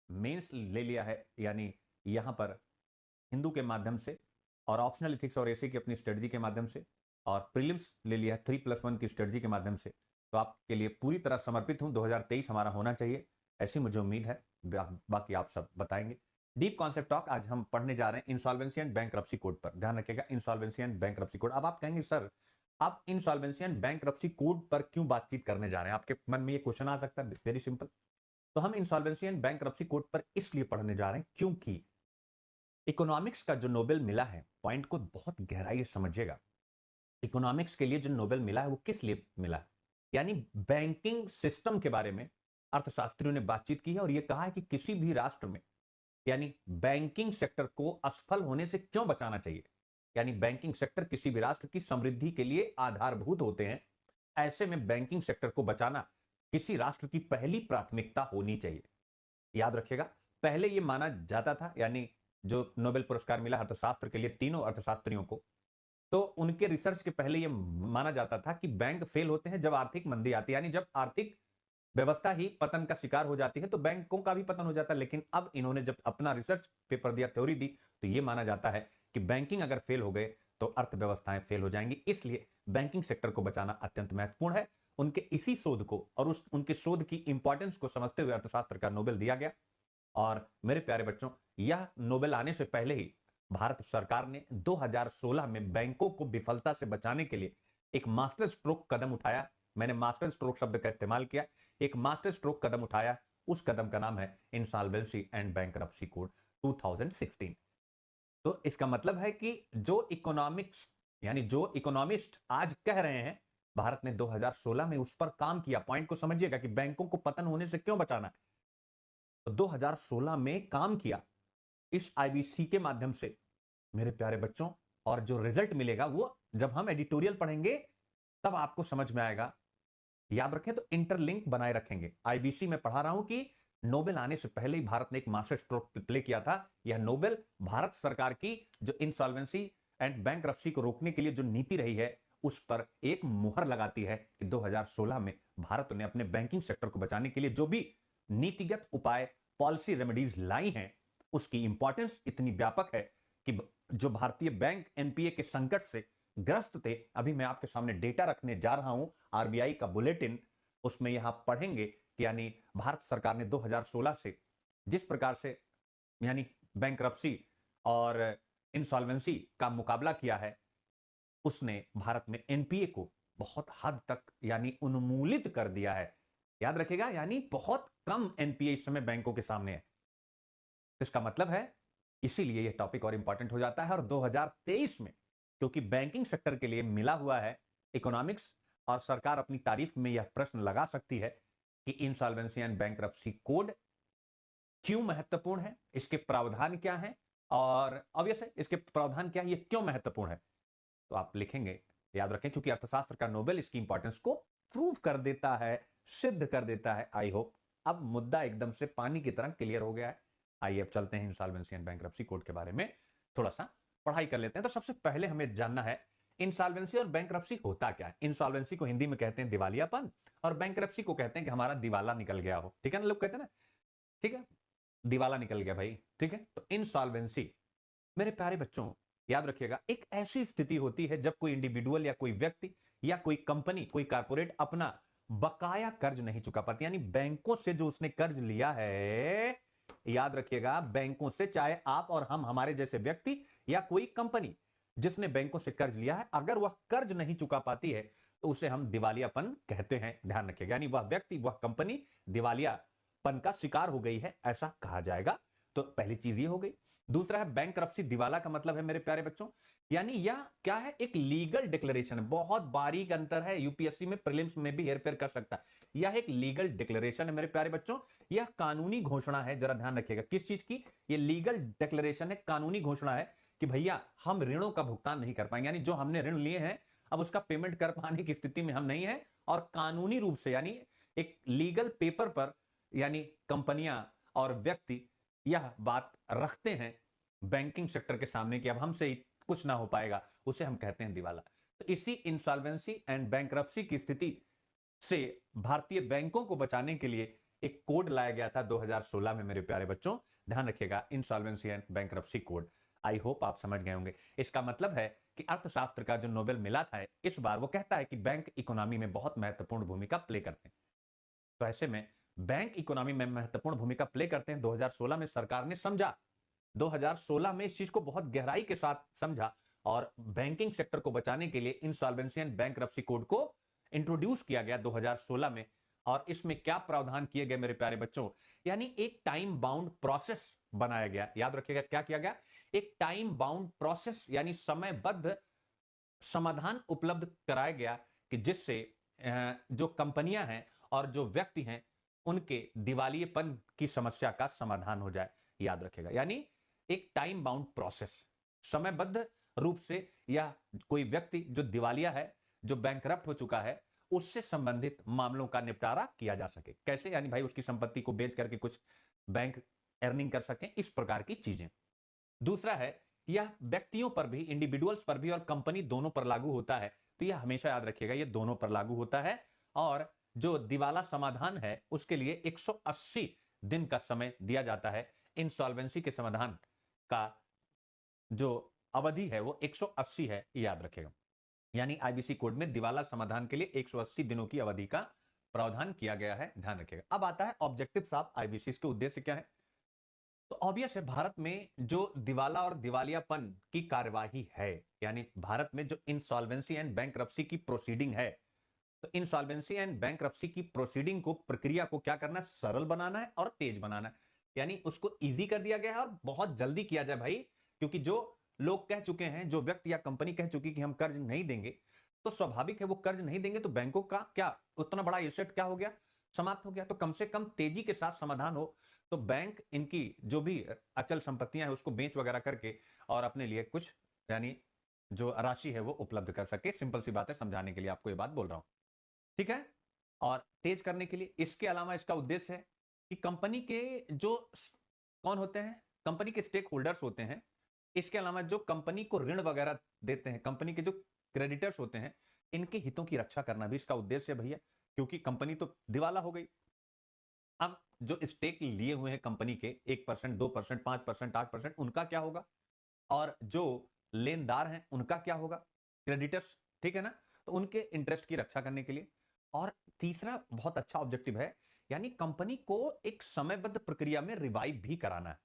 Mains ले लिया है, यानी यहां पर हिंदू के माध्यम से, और ऑप्शनल इथिक्स और एसी की अपनी स्ट्रेटजी के माध्यम से, और प्रीलिम्स ले लिया है 3+1 की स्ट्रेटजी के माध्यम से। तो आपके लिए पूरी तरह समर्पित हूं। 2023 हमारा होना चाहिए, ऐसी मुझे उम्मीद है। बाकी आप सब बताएंगे। डीप कॉन्सेप्ट टॉक आज हम पढ़ने जा रहे हैं इंसॉल्वेंसी एंड बैंकरप्सी कोड पर। ध्यान रखिएगा, इंसॉल्वेंसी एंड बैंकरप्सी कोड। अब आप कहेंगे सर, आप इंसॉल्वेंसी एंड बैंकरप्सी कोड पर क्यों बातचीत करने जा रहे हैं? आपके मन में ये क्वेश्चन आ सकता है। Very simple. तो हम इंसॉल्वेंसी एंड बैंकरप्सी कोड पर इसलिए पढ़ने जा रहे हैं क्योंकि इकोनॉमिक्स का जो नोबेल मिला है, पॉइंट को बहुत गहराई से समझिएगा। इकोनॉमिक्स के लिए जो नोबेल मिला है वो किस लिए मिला है? यानी बैंकिंग सिस्टम के बारे में अर्थशास्त्रियों ने बातचीत की है और यह कहा है कि किसी भी राष्ट्र में, यानी बैंकिंग सेक्टर को असफल होने से क्यों बचाना चाहिए। यानी बैंकिंग सेक्टर किसी भी राष्ट्र की समृद्धि के लिए आधारभूत होते हैं। ऐसे में बैंकिंग सेक्टर को बचाना किसी राष्ट्र की पहली प्राथमिकता होनी चाहिए। याद रखिएगा, पहले यह माना जाता था, यानी जो नोबेल पुरस्कार मिला अर्थशास्त्र के लिए तीनों अर्थशास्त्रियों को, तो उनके रिसर्च के पहले यह माना जाता था कि बैंक फेल होते हैं जब आर्थिक मंदी आती है, यानी जब आर्थिक व्यवस्था ही पतन का शिकार हो जाती है तो बैंकों का भी पतन हो जाता है। लेकिन अब इन्होंने जब अपना रिसर्च पेपर दिया, थ्योरी दी, तो यह माना जाता है कि बैंकिंग अगर फेल हो गए तो अर्थव्यवस्थाएं फेल हो जाएंगी। इसलिए बैंकिंग सेक्टर को बचाना अत्यंत महत्वपूर्ण है। उनके इसी शोध को और उनके शोध की इंपॉर्टेंस को समझते हुए अर्थशास्त्र का नोबेल दिया गया। और मेरे प्यारे बच्चों, यह नोबेल आने से पहले ही भारत सरकार ने 2016 में बैंकों को विफलता से बचाने के लिए एक मास्टर स्ट्रोक कदम उठाया। मैंने मास्टर स्ट्रोक शब्द का इस्तेमाल किया। एक मास्टर स्ट्रोक कदम उठाया, उस कदम का नाम है इंसॉल्वेंसी एंड बैंकरप्सी कोड 2016। तो इसका मतलब है कि जो इकोनॉमिक्स, यानी जो इकोनॉमिस्ट आज कह रहे हैं, भारत ने 2016 में उस पर काम किया। पॉइंट को समझिएगा कि बैंकों को पतन होने से क्यों बचाना है। तो 2016 में काम किया इस आईबीसी के माध्यम से, मेरे प्यारे बच्चों। और जो रिजल्ट मिलेगा वो जब हम एडिटोरियल पढ़ेंगे तब आपको समझ में आएगा। याद रखें, तो इंटरलिंक बनाए रखेंगे। आईबीसी में पढ़ा रहा हूं कि नोबेल आने से पहले ही भारत ने एक मास्टर स्ट्रोक प्ले किया था। यह नोबेल भारत सरकार की जो इंसॉल्वेंसी एंड बैंकरप्सी को रोकने के लिए जो नीति रही है उस पर एक मुहर लगाती है कि 2016 में भारत ने अपने बैंकिंग सेक्टर को बचाने के लिए जो भी नीतिगत उपाय, पॉलिसी रेमेडीज लाई हैं, उसकी इंपॉर्टेंस इतनी व्यापक है कि जो भारतीय बैंक एनपीए के संकट से ग्रस्त थे, अभी मैं आपके सामने डेटा रखने जा रहा हूं, आरबीआई का बुलेटिन, उसमें यहां पढ़ेंगे कि यानी भारत सरकार ने 2016 से जिस प्रकार से यानी बैंकरप्सी और इंसॉल्वेंसी का मुकाबला किया है, उसने भारत में एनपीए को बहुत हद तक यानी उन्मूलित कर दिया है। याद रखिएगा, यानी बहुत कम एनपीए इस समय बैंकों के सामने है। इसका मतलब है, इसीलिए यह टॉपिक और इंपॉर्टेंट हो जाता है। और 2023 में क्योंकि बैंकिंग सेक्टर के लिए मिला हुआ है इकोनॉमिक्स, और सरकार अपनी तारीफ में यह प्रश्न लगा सकती है कि इंसॉल्वेंसी एंड बैंकरप्सी कोड क्यों महत्वपूर्ण है, इसके प्रावधान क्या हैं, और ऑब्वियस है इसके प्रावधान क्या है, ये क्यों महत्वपूर्ण है। तो आप लिखेंगे, याद रखें, क्योंकि अर्थशास्त्र का नोबेल इसकी इंपॉर्टेंस को प्रूव कर देता है, सिद्ध कर देता है। आई होप अब मुद्दा एकदम से पानी की तरह क्लियर हो गया है। आइए अब चलते हैं इंसॉल्वेंसी एंड बैंकरप्सी कोड के बारे में थोड़ा सा पढ़ाई कर लेते हैं। तो सबसे पहले हमें जानना है इंसॉल्वेंसी और बैंकरप्सी होता क्या है। इंसॉल्वेंसी को हिंदी में कहते हैं दिवालियापन, और बैंकरप्सी को कहते हैं कि हमारा दिवाला निकल गया हो। ठीक है ना, लोग कहते हैं ना, ठीक है, दिवाला निकल गया भाई। ठीक है, तो इंसॉल्वेंसी, मेरे प्यारे बच्चों, याद रखिएगा, एक ऐसी स्थिति होती है जब कोई इंडिविजुअल या कोई व्यक्ति या कोई कंपनी, कोई कारपोरेट अपना बकाया कर्ज नहीं चुका पाती। यानी बैंकों से जो उसने कर्ज लिया है, याद रखिएगा, बैंकों से, चाहे आप और हम, हमारे जैसे व्यक्ति या कोई कंपनी जिसने बैंकों से कर्ज लिया है, अगर वह कर्ज नहीं चुका पाती है तो उसे हम दिवालियापन कहते हैं। ध्यान रखिएगा, यानी वह व्यक्ति, वह कंपनी दिवालियापन का शिकार हो गई है, ऐसा कहा जाएगा। तो पहली चीज ये हो गई। दूसरा है बैंकरप्सी। दिवाला का मतलब है, मेरे प्यारे बच्चों, यानी यह क्या है, एक लीगल डिक्लेरेशन है। बहुत बारीक अंतर है, यूपीएससी में प्रीलिम्स में भी हेरफेर कर सकता है। यह एक लीगल डिक्लेरेशन है मेरे प्यारे बच्चों, यह कानूनी घोषणा है। जरा ध्यान रखिएगा, किस चीज की? यह लीगल डिक्लेरेशन है, कानूनी घोषणा है कि भैया हम ऋणों का भुगतान नहीं कर पाएंगे, यानी जो हमने ऋण लिए हैं अब उसका पेमेंट कर पाने की स्थिति में हम नहीं है। और कानूनी रूप से, यानी एक लीगल पेपर पर, यानी कंपनियां और व्यक्ति यह बात रखते हैं बैंकिंग सेक्टर के सामने कि अब हमसे कुछ ना हो पाएगा, उसे हम कहते हैं दिवाला। तो इसी इंसॉल्वेंसी एंड बैंकरप्सी की स्थिति से भारतीय बैंकों को बचाने के लिए एक कोड लाया गया था 2016 में मेरे प्यारे बच्चों, ध्यान रखिएगा, insolvency and bankruptcy code. I hope आप समझ गए होंगे। इसका मतलब है कि अर्थशास्त्र का जो नोबेल मिला था इस बार, वो कहता है कि बैंक इकोनॉमी में बहुत महत्वपूर्ण भूमिका प्ले करते हैं। तो ऐसे में बैंक इकोनॉमी में महत्वपूर्ण भूमिका प्ले करते हैं। 2016 में सरकार ने समझा, 2016 में इस चीज को बहुत गहराई के साथ समझा और बैंकिंग सेक्टर को बचाने के लिए इंसॉल्वेंसी एंड बैंकरप्सी कोड को इंट्रोड्यूस किया गया 2016 में। और इसमें क्या प्रावधान किए गए मेरे प्यारे बच्चों, यानी एक टाइम बाउंड प्रोसेस बनाया गया। याद रखिएगा क्या किया गया, एक टाइम बाउंड प्रोसेस यानी समयबद्ध समाधान उपलब्ध कराया गया कि जिससे जो कंपनियां हैं और जो व्यक्ति हैं उनके दिवालियेपन की समस्या का समाधान हो जाए। याद रखिएगा, यानी एक टाइम बाउंड प्रोसेस, समयबद्ध रूप से, या कोई व्यक्ति जो दिवालिया है, जो बैंकरप्ट हो चुका है, उससे संबंधित मामलों का निपटारा किया जा सके। कैसे, यानी भाई उसकी संपत्ति को बेच करके कुछ बैंक अर्निंग कर सकें, इस प्रकार की चीजें। दूसरा है, यह व्यक्तियों पर भी, इंडिविजुअल्स पर भी और कंपनी दोनों पर लागू होता है। तो यह हमेशा याद रखिएगा, यह दोनों पर लागू होता है। और जो दिवाला समाधान है उसके लिए 180 दिन का समय दिया जाता है। इंसॉल्वेंसी के समाधान का जो अवधि है वो 180 है, याद रखेगा। यानी आईबीसी कोड में दिवाला समाधान के लिए 180 दिनों की अवधि का प्रावधान किया गया है, ध्यान रखिएगा। अब आता है ऑब्जेक्टिव ऑफ आईबीसी के उद्देश्य क्या है। तो ऑब्वियस है, भारत में जो दिवाला और दिवालियापन की कार्यवाही है, यानी भारत में जो इंसॉल्वेंसी एंड बैंकरप्सी की प्रोसीडिंग है, तो इंसॉल्वेंसी एंड बैंकरप्सी की प्रोसीडिंग को, प्रक्रिया को क्या करना है, सरल बनाना है और तेज बनाना है। यानी उसको इजी कर दिया गया है और बहुत जल्दी किया जाए भाई, क्योंकि जो लोग कह चुके हैं, जो व्यक्ति या कंपनी कह चुकी कि हम कर्ज नहीं देंगे, तो स्वाभाविक है वो कर्ज नहीं देंगे तो बैंकों का क्या, उतना बड़ा एसेट क्या हो गया, समाप्त हो गया। तो कम से कम तेजी के साथ समाधान हो, तो बैंक इनकी जो भी अचल संपत्तियां हैं उसको बेच वगैरह करके और अपने लिए कुछ, यानी जो राशि है वो उपलब्ध कर सके। सिंपल सी बात है, समझाने के लिए आपको ये बात बोल रहा हूं, ठीक है। और तेज करने के लिए, इसके अलावा इसका उद्देश्य है कि कंपनी के जो कौन होते हैं, कंपनी के स्टेक होल्डर्स होते हैं, इसके अलावा जो कंपनी को ऋण वगैरह देते हैं, कंपनी के जो क्रेडिटर्स होते हैं, इनके हितों की रक्षा करना भी इसका उद्देश्य है भैया, क्योंकि कंपनी तो दिवाला हो गई। अब जो स्टेक लिए हुए हैं कंपनी के 1%, 2%, 5%, 8%, उनका क्या होगा, और जो लेनदार हैं उनका क्या होगा, क्रेडिटर्स, ठीक है ना। तो उनके इंटरेस्ट की रक्षा करने के लिए। और तीसरा बहुत अच्छा ऑब्जेक्टिव है, यानी कंपनी को एक समयबद्ध प्रक्रिया में रिवाइव भी कराना है।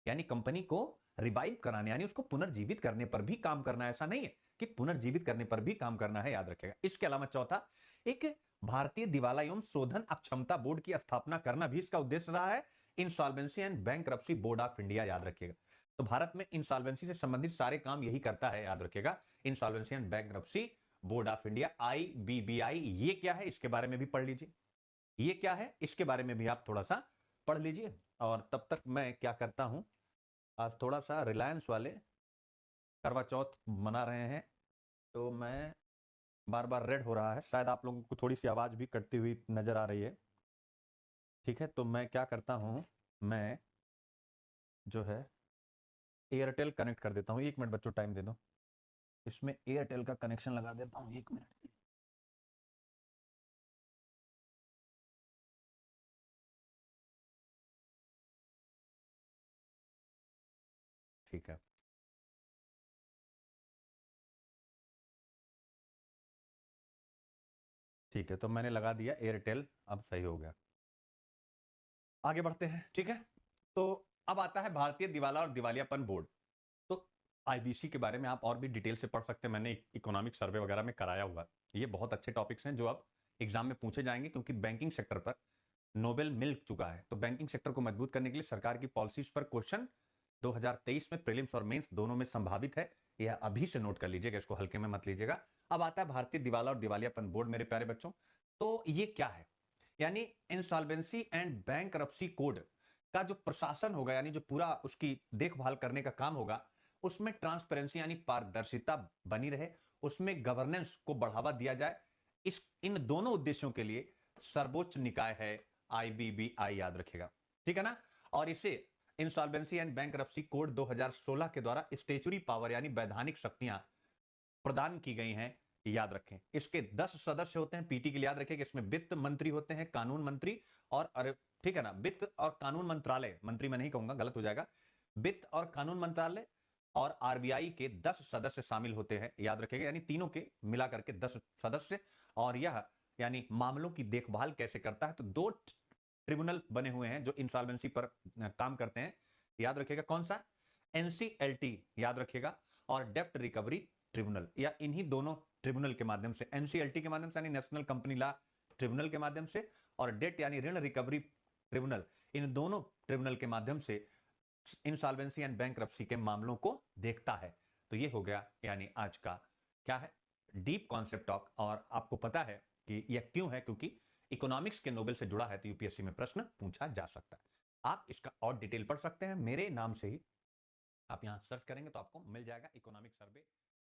यानी कंपनी को रिवाइव कराने, यानी उसको पुनर्जीवित करने पर भी काम करना है। ऐसा नहीं है कि पुनर्जीवित करने पर भी काम करना है, याद रखेगा। इसके अलावा चौथा, एक भारतीय दिवाला एवं शोधन अक्षमता बोर्ड की स्थापना करना भी इसका उद्देश्य रहा है। Insolvency and bankruptcy board of India, याद रखिएगा। तो भारत में इंसॉल्वेंसी से संबंधित सारे काम यही करता है, याद रखिएगा, insolvency and bankruptcy board of India, IBBI। ये क्या है इसके बारे में भी पढ़ लीजिए, ये क्या है इसके बारे में भी आप थोड़ा सा पढ़ लीजिए। और तब तक मैं क्या करता हूं, आज थोड़ा सा रिलायंस वाले करवा चौथ मना रहे हैं, तो मैं बार बार रेड हो रहा है, शायद आप लोगों को थोड़ी सी आवाज भी कटती हुई नजर आ रही है, ठीक है। तो मैं क्या करता हूं, मैं जो है एयरटेल कनेक्ट कर देता हूं। 1 मिनट बच्चों, टाइम दे दो, इसमें एयरटेल का कनेक्शन लगा देता हूं, 1 मिनट। ठीक है, ठीक है, तो मैंने लगा दिया एयरटेल, अब सही हो गया। आगे बढ़ते हैं, ठीक है। तो अब आता है भारतीय दिवाला और दिवालियापन बोर्ड। तो आईबीसी के बारे में आप और भी डिटेल से पढ़ सकते हैं, मैंने इकोनॉमिक सर्वे वगैरह में कराया हुआ। ये बहुत अच्छे टॉपिक्स हैं जो अब एग्जाम में पूछे जाएंगे, क्योंकि बैंकिंग सेक्टर पर नोबेल मिल चुका है। तो बैंकिंग सेक्टर को मजबूत करने के लिए सरकार की पॉलिसीज पर क्वेश्चन 2023 में प्रीलिम्स और मेंस दोनों में संभावित है। यह अभी से नोट कर लीजिएगा, इसको हल्के में मत लीजिएगा। अब आता है भारतीय दिवाला और दिवालियापन बोर्ड, मेरे प्यारे बच्चों। तो ये क्या है, यानी इंसॉल्वेंसी एंड बैंकरप्सी कोड का जो प्रशासन होगा, यानी जो पूरा उसकी देखभाल करने का काम होगा, उसमें ट्रांसपेरेंसी यानी पारदर्शिता बनी रहे, उसमें गवर्नेंस को बढ़ावा दिया जाए। इन दोनों उद्देश्यों के लिए सर्वोच्च निकाय है IBBI, याद रखेगा, ठीक है ना। और इसे इंसॉल्वेंसी एंड बैंकरप्सी कोड 2016 के द्वारा स्टेचुरी पावर यानी वैधानिक शक्तियां प्रदान की गई हैं याद रखें। इसके 10 सदस्य होते हैं, पीटी के लिए याद रखें इसमें वित्त मंत्री होते हैं, कानून मंत्री और ठीक है ना, वित्त और कानून मंत्रालय, मंत्री मैं नहीं कहूंगा, गलत हो जाएगा, वित्त और कानून मंत्रालय और आरबीआई के 10 सदस्य शामिल होते हैं, याद रखेगा, यानी तीनों के मिलाकर के 10 सदस्य। और यह यानी मामलों की देखभाल कैसे करता है, तो 2 ट्रिब्यूनल बने हुए हैं जो इंसॉल्वेंसी पर काम करते हैं, याद रखिएगा कौन सा, एनसीएलटी याद रखिएगा, और डेप्ट रिकवरी ट्रिब्यूनल, या इन्हीं दोनों ट्रिब्यूनल के माध्यम से, एनसीएलटी के माध्यम से यानी नेशनल कंपनी लॉ ट्रिब्यूनल के माध्यम से, और डेट यानी ऋण रिकवरी ट्रिब्यूनल, इन दोनों ट्रिब्यूनल के माध्यम से इंसॉल्वेंसी एंड बैंकरप्सी के मामलों को देखता है। तो ये हो गया यानी आज का क्या है, डीप कॉन्सेप्ट टॉक। और आपको पता है कि यह क्यों है, क्योंकि इकोनॉमिक्स के नोबेल से जुड़ा है, तो यूपीएससी में प्रश्न पूछा जा सकता है। आप इसका और डिटेल पढ़ सकते हैं मेरे नाम से ही, आप यहां सर्च करेंगे तो आपको मिल जाएगा इकोनॉमिक सर्वे।